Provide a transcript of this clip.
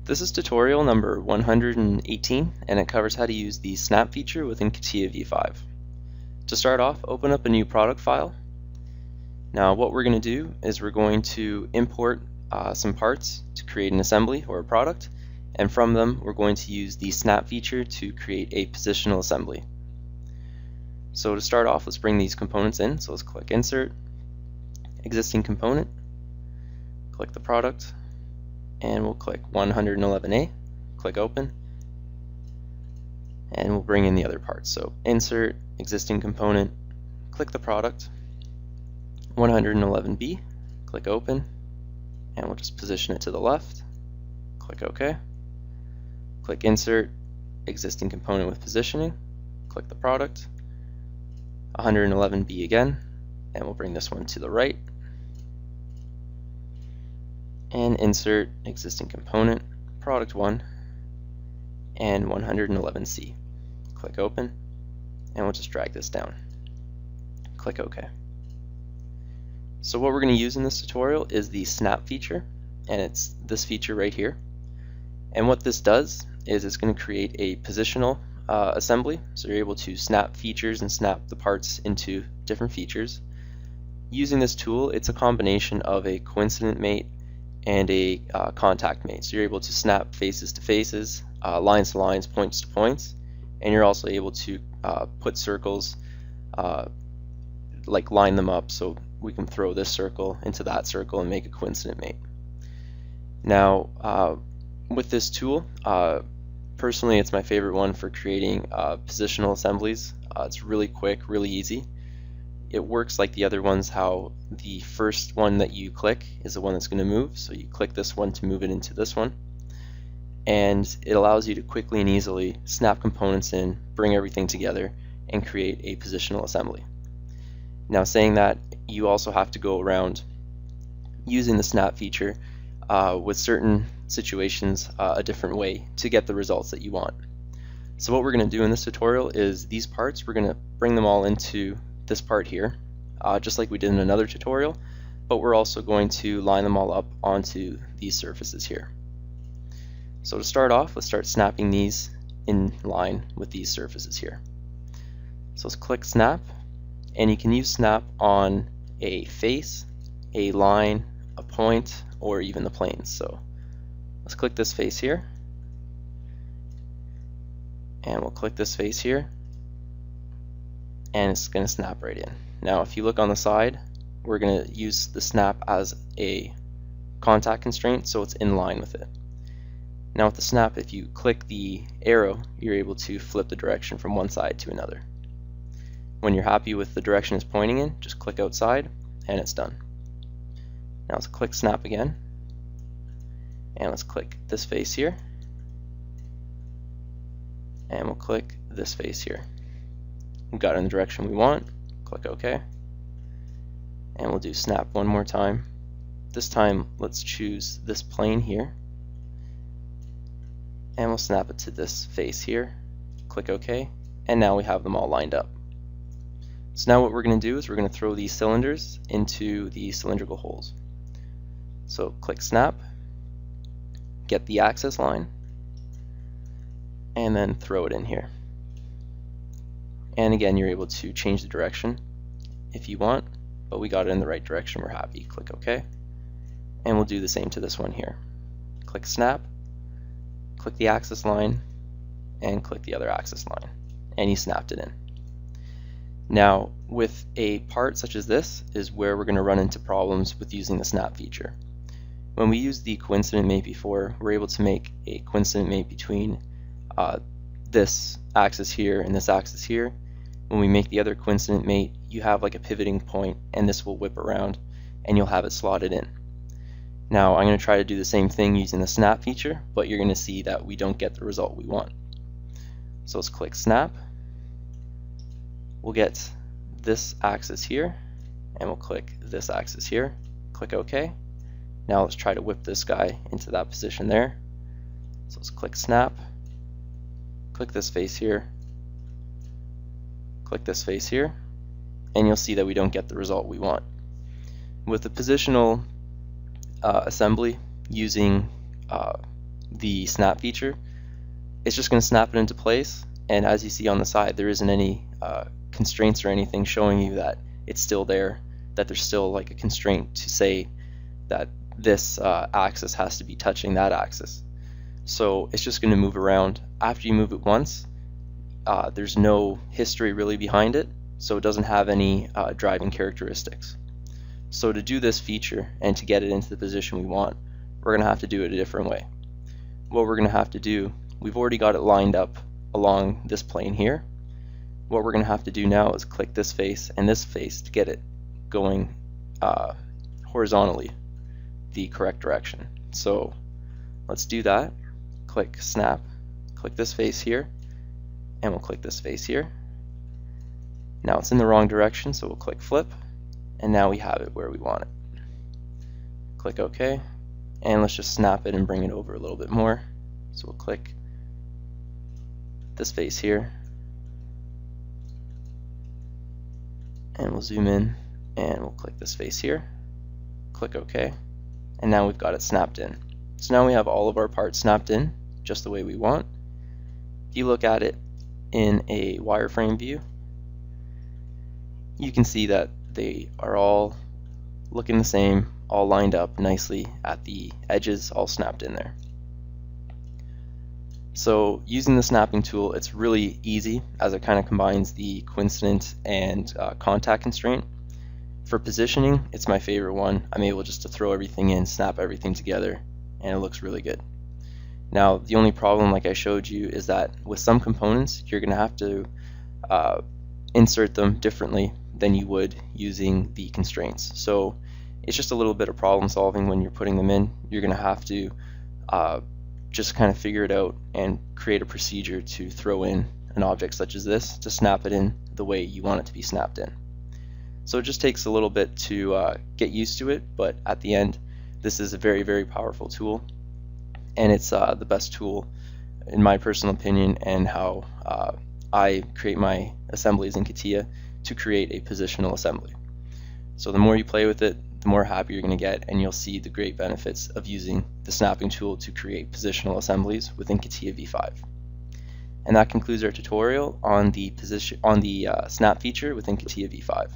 This is tutorial number 118, and it covers how to use the snap feature within CATIA v5. To start off, open up a new product file. Now what we're going to do is we're going to import some parts to create an assembly or a product, and from them we're going to use the snap feature to create a positional assembly. So to start off, let's bring these components in. So let's click Insert, Existing Component, click the product, and we'll click 111A, click Open, and we'll bring in the other parts. So Insert, Existing Component, click the product, 111B, click Open, and we'll just position it to the left, click OK, click Insert, Existing Component with Positioning, click the product, 111B again, and we'll bring this one to the right, and Insert, Existing Component, Product 1, and 111C. Click Open, and we'll just drag this down. Click OK. So what we're going to use in this tutorial is the snap feature, and it's this feature right here. And what this does is it's going to create a positional assembly, so you're able to snap features and snap the parts into different features. Using this tool, it's a combination of a coincident mate and a contact mate. So you're able to snap faces to faces, lines to lines, points to points, and you're also able to put circles, like line them up, so we can throw this circle into that circle and make a coincident mate. Now with this tool, personally it's my favorite one for creating positional assemblies. It's really quick, really easy. It works like the other ones, how the first one that you click is the one that's going to move, so you click this one to move it into this one, and it allows you to quickly and easily snap components in, bring everything together, and create a positional assembly. Now, saying that, you also have to go around using the snap feature with certain situations a different way to get the results that you want. So what we're going to do in this tutorial is these parts, we're going to bring them all into this part here, just like we did in another tutorial, but we're also going to line them all up onto these surfaces here. So to start off, let's start snapping these in line with these surfaces here. So let's click Snap, and you can use Snap on a face, a line, a point, or even the planes. So let's click this face here, and we'll click this face here, and it's going to snap right in. Now if you look on the side, we're going to use the snap as a contact constraint, so it's in line with it. Now with the snap, if you click the arrow, you're able to flip the direction from one side to another. When you're happy with the direction it's pointing in, just click outside, and it's done. Now let's click Snap again, and let's click this face here, and we'll click this face here. We got it in the direction we want, click OK, and we'll do Snap one more time. This time let's choose this plane here, and we'll snap it to this face here, click OK, and now we have them all lined up. So now what we're going to do is we're going to throw these cylinders into the cylindrical holes. So click Snap, get the axis line, and then throw it in here. And again, you're able to change the direction if you want, but we got it in the right direction, we're happy. Click OK, and we'll do the same to this one here. Click Snap, click the axis line, and click the other axis line, and you snapped it in. Now with a part such as this is where we're going to run into problems with using the snap feature. When we used the coincident mate before, we're able to make a coincident mate between this axis here and this axis here. When we make the other coincident mate, you have like a pivoting point, and this will whip around and you'll have it slotted in. Now I'm going to try to do the same thing using the snap feature, but you're going to see that we don't get the result we want. So let's click Snap. We'll get this axis here, and we'll click this axis here, click OK. Now let's try to whip this guy into that position there. So let's click Snap, click this face here, click this face here, and you'll see that we don't get the result we want. With the positional assembly using the snap feature, it's just going to snap it into place, and as you see on the side, there isn't any constraints or anything showing you that it's still there, that there's still like a constraint to say that this axis has to be touching that axis. So it's just going to move around. After you move it once, there's no history really behind it, so it doesn't have any driving characteristics. So to do this feature and to get it into the position we want, we're going to have to do it a different way. What we're going to have to do, we've already got it lined up along this plane here. What we're going to have to do now is click this face and this face to get it going horizontally, the correct direction. So let's do that. Click snap, click this face here, and we'll click this face here. Now it's in the wrong direction, so we'll click flip, and now we have it where we want it. Click OK, and let's just snap it and bring it over a little bit more. So we'll click this face here, and we'll zoom in, and we'll click this face here, click OK, and now we've got it snapped in. So now we have all of our parts snapped in just the way we want. If you look at it in a wireframe view, you can see that they are all looking the same, all lined up nicely at the edges, all snapped in there. So using the snapping tool, it's really easy as it kind of combines the coincident and contact constraint. For positioning, it's my favorite one. I'm able just to throw everything in, snap everything together, and it looks really good. Now the only problem, like I showed you, is that with some components you're going to have to insert them differently than you would using the constraints. So it's just a little bit of problem solving when you're putting them in. You're going to have to just kind of figure it out and create a procedure to throw in an object such as this to snap it in the way you want it to be snapped in. So it just takes a little bit to get used to it, but at the end this is a very, very powerful tool, and it's the best tool in my personal opinion, and how I create my assemblies in CATIA to create a positional assembly. So the more you play with it, the more happy you're going to get, and you'll see the great benefits of using the snapping tool to create positional assemblies within CATIA v5. And that concludes our tutorial on the snap feature within CATIA v5.